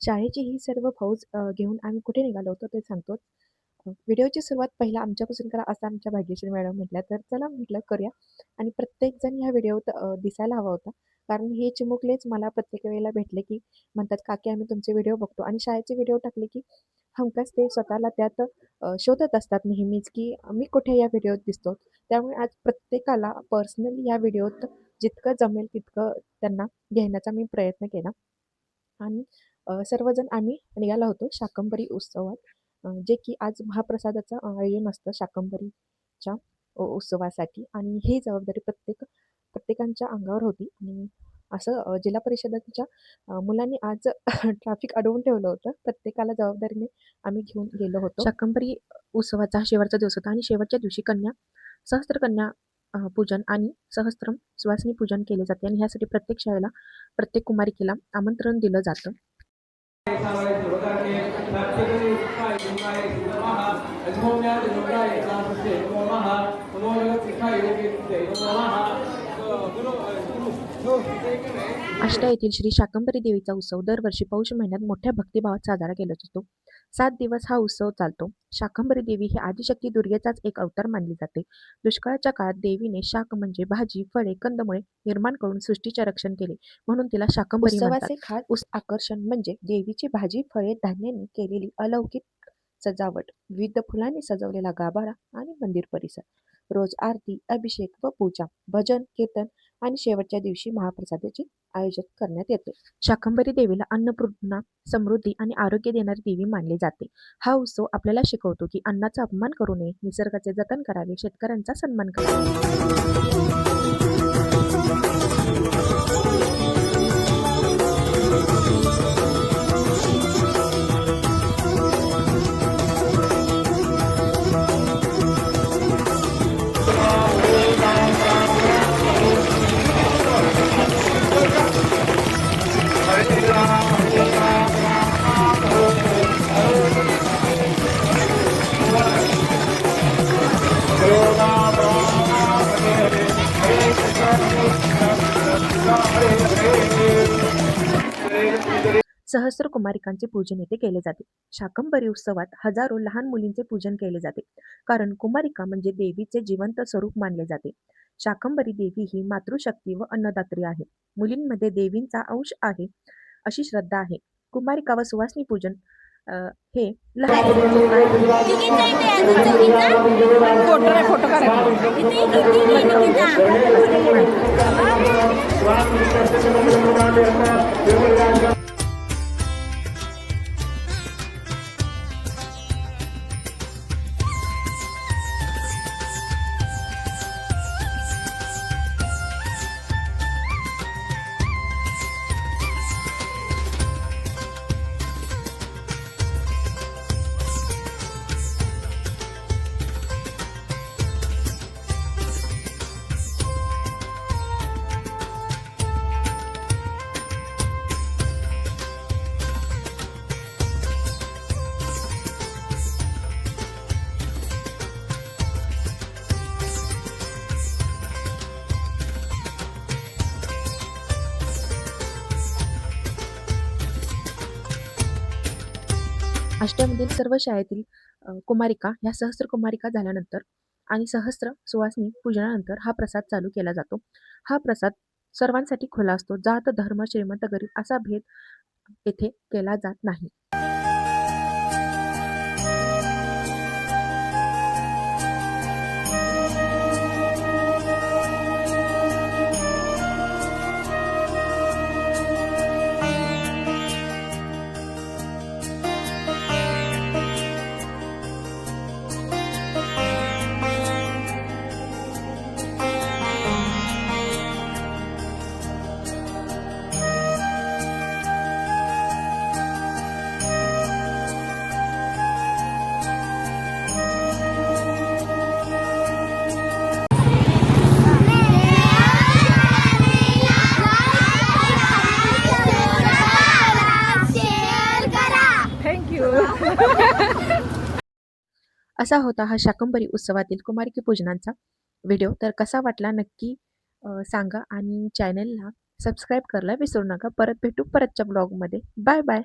शाळेची ही सर्व फौज घेऊन आम्ही कुठे निघालो होतो ते सांगतो. व्हिडिओची सुरुवात पहिला आमच्यापासून करा असं आमच्या भाग्यश्री मॅडम म्हटल्या. तर चला म्हटलं करूया आणि प्रत्येकजण ह्या व्हिडिओत दिसायला हवा होता. कारण हे चिमुकलेच मला प्रत्येक वेळेला भेटले, की म्हणतात, "काकी आम्ही तुमचे व्हिडिओ बघतो" आणि शाळेचे व्हिडिओ टाकले, की हमखास ते स्वतःला त्यात शोधत असतात नेहमीच, की मी कुठे या व्हिडिओत दिसतो. त्यामुळे आज प्रत्येकाला पर्सनली या व्हिडिओत जितकं जमेल तितकं त्यांना घेण्याचा मी प्रयत्न केला. आणि सर्वजण आम्ही निघालो होतो शाकंभरी उत्सवात. जे की आज महाप्रसादाचं आयोजन असतं शाकंभरीच्या उत्सवासाठी आणि ही जबाबदारी प्रत्येकाच्या अंगावर होती आणि असं जिल्हा परिषदेच्या मुलांनी आज ट्रॅफिक अडवून ठेवलं होतं. प्रत्येकाला जबाबदारीने आम्ही घेऊन गेलो होतो. शाकंभरी उत्सवाचा हा शेवटचा दिवस होता आणि शेवटच्या दिवशी सहस्त्रकन्या पूजन आणि सहस्त्रम सुवासिनी पूजन केले जाते आणि ह्यासाठी प्रत्येक शाळेला, प्रत्येक कुमारिकेला आमंत्रण दिलं जातं. आष्टा येथील श्री शाकंभरी देवीचा उत्सव दरवर्षी पौष महिन्यात मोठ्या भक्तिभावात साजरा केला जातो. 7 दिवस हा उत्सव चालतो. शाकंभरी देवी ही आदिशक्ती दुर्गेचाच एक अवतार मानली जाते. दुष्काळाच्या काळात देवीने शाक म्हणजे भाजी, फळे, कंदमुळे निर्माण करून सृष्टीचे रक्षण केले, म्हणून तिला शाकंभरी म्हणतात. उत्सवाचे खास आकर्षण म्हणजे देवीची भाजी, फळे, धान्याने केलेली अलौकिक सजावट, विविध फुलांनी सजवलेला गाभारा आणि मंदिर परिसर. रोज आरती, अभिषेक व पूजा, भजन, कीर्तन आणि शेवटच्या दिवशी महाप्रसादाचे आयोजन करण्यात येते. शाकंभरी देवीला अन्नपूर्णा, समृद्धी आणि आरोग्य देणारी देवी मानले जाते. हा उत्सव आपल्याला शिकवतो की अन्नाचा अपमान करू नये, निसर्गाचे जतन करावे, शेतकऱ्यांचा सन्मान करावा. सहस्त्र कुमारिकांचे पूजन येथे केले जाते. शाकंभरी उत्सवात हजारो लहान मुलींचे पूजन केले जाते, कारण कुमारिका म्हणजे देवीचे जिवंत स्वरूप मानले जाते. शाकंभरी देवी ही मातृशक्ती व अन्नदात्री आहे. मुलींमध्ये देवींचा अंश आहे अशी श्रद्धा आहे. कुमारिका व सुवासिनी पूजन हे लहान फोटो आष्ट्यामधील सर्व शाळेतील कुमारिका ह्या सहस्त्र कुमारिका झाल्यानंतर आणि सहस्त्र सुवासिनी पूजनानंतर हा प्रसाद चालू केला जातो. हा प्रसाद सर्वांसाठी खुला असतो. जात, धर्म, श्रीमंत, गरीब असा भेद येथे केला जात नाही. असा होता हा शाकंभरी उत्सवातील कुमारिकी पूजनाचा व्हिडिओ. तर कसा वाटला नक्की सांगा आणि चॅनलला सबस्क्राईब करायला विसरू नका. परत भेटू परतच्या ब्लॉगमध्ये. Bye bye.